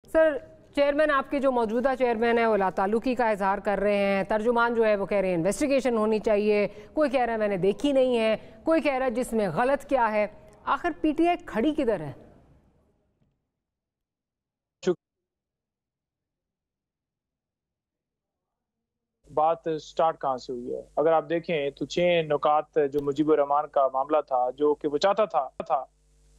Sir, chairman आपके जो मौजूदा चेयरमैन है वो लाताल्लुकी का इजहार कर रहे हैं, तर्जुमान जो है वो कह रहे हैं इन्वेस्टिगेशन होनी चाहिए, कोई कह रहा है मैंने देखी नहीं है, कोई कह रहा है जिसमें गलत क्या है। आखिर पीटीआई खड़ी किधर है? बात स्टार्ट कहाँ से हुई है? अगर आप देखें तो 6 नुकात जो मुजीबुर रहमान का मामला था, जो कि वो चाहता था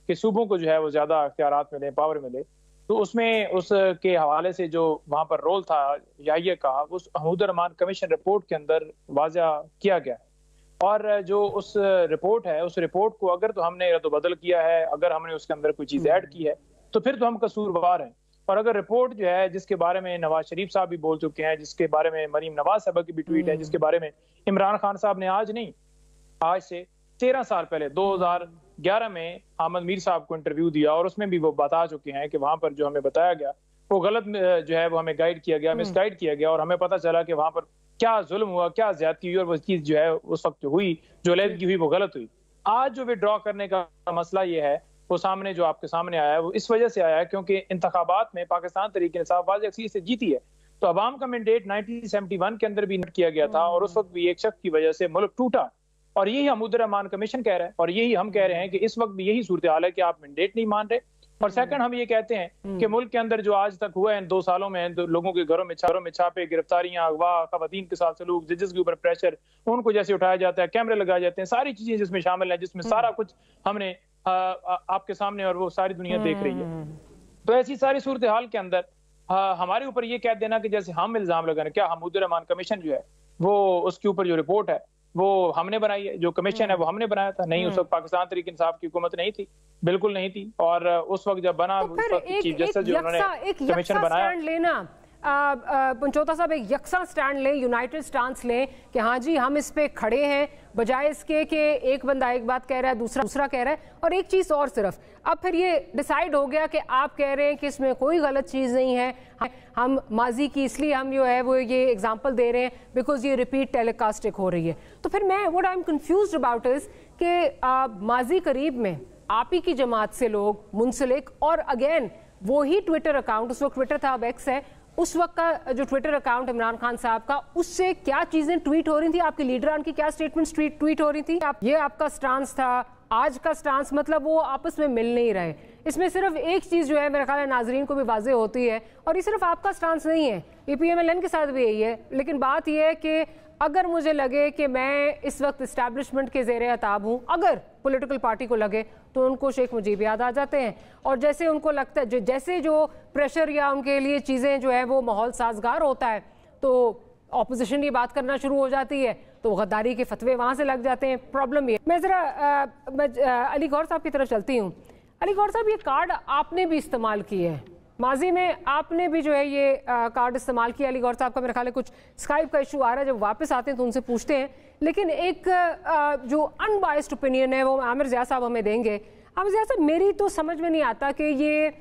कि सूबों को जो है वो ज्यादा अख्तियारात मिले, पावर मिले, तो उसमें उसके हवाले से जो वहां पर रोल था याहिया का, उस महमूद रहमान कमीशन रिपोर्ट के अंदर वाज़ा किया गया। और जो उस रिपोर्ट है, उस रिपोर्ट को अगर तो हमने रद्द-बदल किया है, अगर हमने उसके अंदर कोई चीज ऐड की है, तो फिर तो हम कसूरवार हैं। और अगर रिपोर्ट जो है जिसके बारे में नवाज शरीफ साहब भी बोल चुके हैं, जिसके बारे में मरीम नवाज साहब की भी ट्वीट है, जिसके बारे में इमरान खान साहब ने आज नहीं, आज से 13 साल पहले 2011 में अहमद मीर साहब को इंटरव्यू दिया और उसमें भी वो बता चुके हैं कि वहां पर जो हमें बताया गया वो गलत जो है वो हमें गाइड किया गया, मिसगाइड किया गया, और हमें पता चला कि वहां पर क्या जुल्म हुआ, क्या ज्यादती हुई, और वो चीज जो है उस वक्त जो हुई, जो अलहदगी हुई, वो गलत हुई। आज जो विड्रॉ करने का मसला ये है, वो सामने जो आपके सामने आया है, वो इस वजह से आया है क्योंकि इंतखाबात में पाकिस्तान तहरीक इंसाफ वाज़ेह अक्सरियत से जीती है। तो अवाम का मैंडेट 1971 के अंदर भी नोट किया गया था और उस वक्त भी एक शख्स की वजह से मुल्क टूटा, और यही महमूद रहमान कमीशन कह रहा है, और यही हम कह रहे हैं कि इस वक्त भी यही सूरत हाल है कि आप मैंडेट नहीं मान रहे। और सेकंड, हम ये कहते हैं कि मुल्क के अंदर जो आज तक हुआ है इन 2 सालों में, लोगों के घरों में छापे, गिरफ्तारियां, अगवा, खवातीन के साथ सलूक, जजेस के ऊपर प्रेशर, उनको जैसे उठाया जाता है, कैमरे लगाए जाते हैं, सारी चीजें जिसमें शामिल है, जिसमें सारा कुछ हमने आपके सामने और वो सारी दुनिया देख रही है। तो ऐसी सारी सूरत हाल के अंदर हमारे ऊपर ये कह देना कि जैसे हम इल्जाम लगा रहे, क्या महमूद रहमान कमीशन जो है वो उसके ऊपर जो रिपोर्ट है वो हमने बनाई है, जो कमीशन है वो हमने बनाया था? नहीं, उस वक्त पाकिस्तान तहरीक इंसाफ की हुकूमत नहीं थी, बिल्कुल नहीं थी। और उस वक्त जब बना, तो फिर चीफ जस्टिस जो उन्होंने कमीशन बनाया, लेना पंचोता साहब एक यकसा स्टैंड लें, यूनाइटेड स्टांस लें कि हाँ जी हम इस पे खड़े हैं, बजाय इसके कि एक बंदा एक बात कह रहा है, दूसरा कह रहा है। और एक चीज़ और, सिर्फ अब फिर ये डिसाइड हो गया कि आप कह रहे हैं कि इसमें कोई गलत चीज़ नहीं है, हम माजी की इसलिए हम जो है वो ये एग्जांपल दे रहे हैं बिकॉज ये रिपीट टेलीकास्टिंग हो रही है। तो फिर मैं what I am confused about is कि माजी करीब में आप ही की जमात से लोग मुंसलिक, और अगेन वही ट्विटर अकाउंट, उस वक्त ट्विटर था अब एक्स है, उस वक्त का जो ट्विटर अकाउंट इमरान खान साहब का, उससे क्या चीजें ट्वीट हो रही थी, आपके लीडरान की क्या स्टेटमेंट्स ट्वीट हो रही थी, ये आपका स्टांस था, आज का स्टांस, मतलब वो आपस में मिल नहीं रहे। इसमें सिर्फ एक चीज जो है मेरे ख्याल है नाजरीन को भी वाज़ेह होती है, और ये सिर्फ आपका स्टांस नहीं है, ये PMLN के साथ भी यही है। लेकिन बात यह है कि अगर मुझे लगे कि मैं इस वक्त इस्टेब्लिशमेंट के ज़ेरे अताब हूँ, अगर पॉलिटिकल पार्टी को लगे तो उनको शेख मुजीब याद आ जाते हैं, और जैसे उनको लगता है जैसे जो प्रेशर या उनके लिए चीज़ें जो है वो माहौल साजगार होता है तो ऑपोजिशन ये बात करना शुरू हो जाती है, तो गद्दारी के फतवे वहाँ से लग जाते हैं। प्रॉब्लम ये, मैं ज़रा अली गौर साहब की तरफ चलती हूँ। अली गौर साहब, ये कार्ड आपने भी इस्तेमाल किए हैं, माजी में आपने भी जो है ये कार्ड इस्तेमाल किया। अली गौर साहब का मेरे ख्याल है कुछ स्काइप का इशू आ रहा है, जब वापस आते हैं तो उनसे पूछते हैं। लेकिन एक जो अनबाइस्ड ओपिनियन है वो आमिर ज़िया साहब हमें देंगे। आमिर ज़िया साहब, मेरी तो समझ में नहीं आता कि ये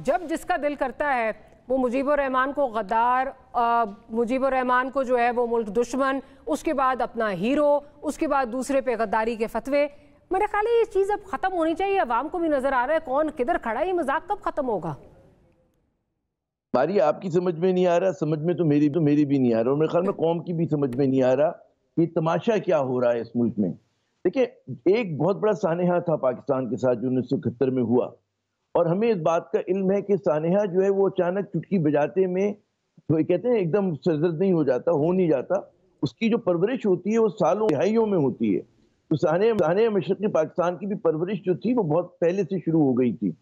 जब जिसका दिल करता है वो मुजीबुर रहमान को गद्दार, मुजीबुर रहमान को जो है वो मुल्क दुश्मन, उसके बाद अपना हीरो, उसके बाद दूसरे पे गद्दारी के फतवे, मेरे ख्याल है ये चीज़ अब ख़त्म होनी चाहिए। अवाम को भी नज़र आ रहा है कौन किधर खड़ा है, ये मजाक कब ख़त्म होगा? हमारी आपकी समझ में नहीं आ रहा, समझ में तो मेरी भी नहीं आ रहा, और मेरे ख्याल में कौम की भी समझ में नहीं आ रहा कि तमाशा क्या हो रहा है इस मुल्क में। देखिए, एक बहुत बड़ा सानेहा था पाकिस्तान के साथ जो 1971 में हुआ, और हमें इस बात का इल्म है कि सानेहा जो है वो अचानक चुटकी बजाते में, तो कहते हैं एकदम सरजद नहीं हो जाता, हो नहीं जाता, उसकी जो परवरिश होती है वो सालों दहाइयों में होती है। तो सानेहा मशरक़ी पाकिस्तान की भी परवरिश जो थी वो बहुत पहले से शुरू हो गई थी,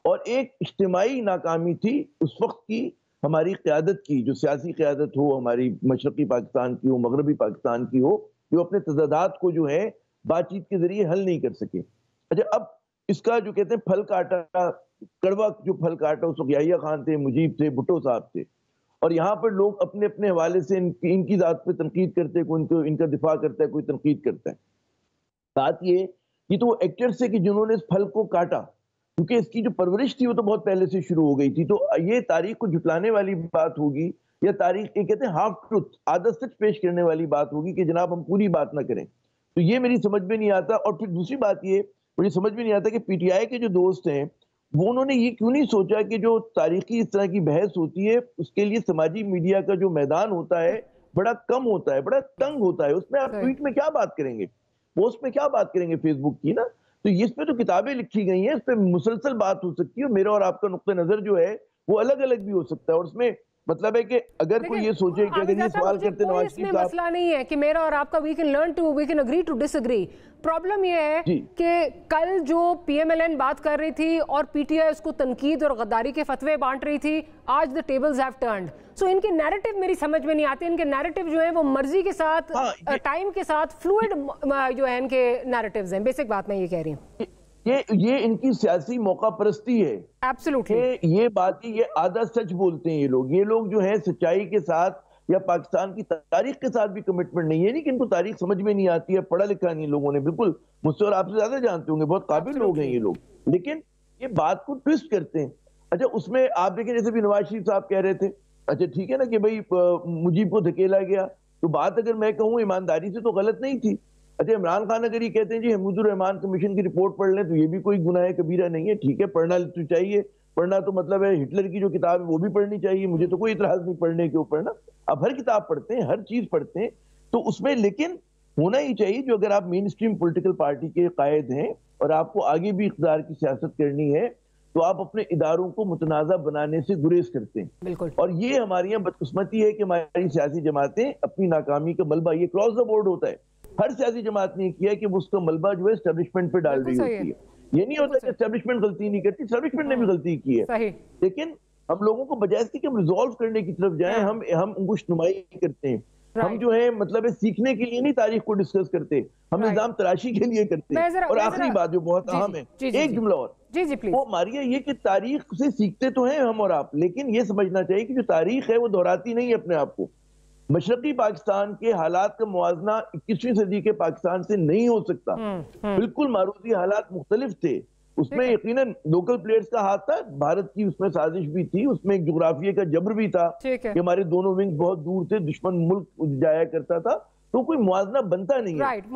और एक इज्तिमाई नाकामी थी उस वक्त की हमारी क़यादत की, जो सियासी क़यादत हो हमारी मशरक़ी पाकिस्तान की हो, मगरबी पाकिस्तान की हो, जो अपने तज़ादात को जो है बातचीत के जरिए हल नहीं कर सके। अच्छा, अब इसका जो कहते हैं फल काटा, कड़वा जो फल काटा, उस वक्त याहिया खान थे, मुजीब थे, भुट्टो साहब थे, और यहाँ पर लोग अपने अपने हवाले से इनकी ज़ात पे तनकीद करते हैं, कोई इनका दिफा करता है, कोई तनकीद करता है। बात ये कि तो वो एक्टर्स है कि जिन्होंने इस फल को काटा, क्योंकि इसकी जो परवरिश थी वो तो बहुत पहले से शुरू हो गई थी। तो ये तारीख को जुटलाने वाली बात होगी, या तारीख ये कहते हैं हाफ ट्रुथ, आधा सच पेश करने वाली बात होगी कि जनाब हम पूरी बात ना करें। तो ये मेरी समझ में नहीं आता। और फिर दूसरी बात ये मुझे समझ में नहीं आता कि PTI के जो दोस्त हैं वो उन्होंने ये क्यों नहीं सोचा कि जो तारीखी इस तरह की बहस होती है उसके लिए समाजी मीडिया का जो मैदान होता है बड़ा कम होता है, बड़ा तंग होता है, उसमें आप ट्वीट में क्या बात करेंगे, पोस्ट में क्या बात करेंगे फेसबुक की ना। तो इस पे तो किताबें लिखी गई हैं, इस पे मुसलसल बात हो सकती है, मेरा और आपका नुक्ता नजर जो है वो अलग अलग भी हो सकता है। और उसमें मतलब है कि अगर कोई ये सोचे कि अगर ये सवाल करते नवाज शरीफ साहब, मसला नहीं है कि मेरा और आपका we can agree to disagree. Problem ये है कि कल जो पीएमएलएन बात कर रही थी और पीटीआई उसको तनकीद और गद्दारी के फतवे बांट रही थी, आज द टेबल्स हैव टर्न्ड। सो इनके नैरेटिव मेरी समझ में नहीं आते, इनके नैरेटिव जो है वो मर्जी के साथ, टाइम के साथ फ्लूइड जो है इनके नैरेटिव्स हैं। बेसिक बात मैं ये कह रही हूँ, ये इनकी सियासी मौका परस्ती है। एब्सोल्युटली ये बात ही, ये आधा सच बोलते हैं ये लोग जो है सच्चाई के साथ या पाकिस्तान की तारीख के साथ भी कमिटमेंट नहीं है। नहीं कि इनको तारीख समझ में नहीं आती है, पढ़ा लिखा नहीं लोगों ने, बिल्कुल मुझसे और आपसे ज्यादा जानते होंगे, बहुत काबिल लोग हैं ये लोग, लेकिन ये बात को ट्विस्ट करते हैं। अच्छा, उसमें आप देखें जैसे भी नवाज शरीफ साहब कह रहे थे, अच्छा ठीक है ना कि भाई मुजीब को धकेला गया, तो बात अगर मैं कहूँ ईमानदारी से तो गलत नहीं थी। अच्छा, इमरान खान अगर ये कहते हैं जी महमूदुर रहमान कमीशन की रिपोर्ट पढ़ लें तो ये भी कोई गुनाह कबीरा नहीं है, ठीक है, पढ़ना तो चाहिए, पढ़ना तो मतलब है हिटलर की जो किताब है वो भी पढ़नी चाहिए, मुझे तो कोई इतराज नहीं पढ़ने के ऊपर ना। आप हर किताब पढ़ते हैं, हर चीज पढ़ते हैं, तो उसमें लेकिन होना ही चाहिए जो अगर आप मेन स्ट्रीम पोलिटिकल पार्टी के कायद हैं और आपको आगे भी इक़्तिदार की सियासत करनी है तो आप अपने इदारों को मुतनाज़ा बनाने से गुरेज करते हैं। बिल्कुल। और ये हमारी यहाँ बदकिस्मती है कि हमारी सियासी जमातें अपनी नाकामी का मलबा, ये क्रॉस द बोर्ड होता है, हर सियासी जमात ने किया है कि वो उसका मलबा जो है एस्टेब्लिशमेंट पे डाल रही होती है। ये नहीं होता कि एस्टेब्लिशमेंट गलती नहीं करती, एस्टेब्लिशमेंट ने भी गलती की है, लेकिन हम लोगों को बजाय इसके कि हम रिजॉल्व करने की तरफ जाएं, हम अंगुश नुमाई करते हैं। हम जो है मतलब सीखने के लिए नहीं तारीख को डिस्कस करते, हम निजाम तराशी के लिए करते हैं। और आखिरी बात जो बहुत अहम है, एक जुमला और, वो हमारी ये कि तारीख से सीखते तो हैं हम और आप, लेकिन ये समझना चाहिए कि जो तारीख है वो दोहराती नहीं है अपने आप को। मशरकी पाकिस्तान के हालात का मुआवजना 21वीं सदी के पाकिस्तान से नहीं हो सकता। बिल्कुल मारूती हालात मुख्तलिफ थे, उसमें यकीनन लोकल प्लेयर्स का हाथ था, भारत की उसमें साजिश भी थी, उसमें एक जुग्राफिया का जबर भी था कि हमारे दोनों विंग बहुत दूर थे, दुश्मन मुल्क जाया करता था, तो कोई मुआवजना बनता नहीं है।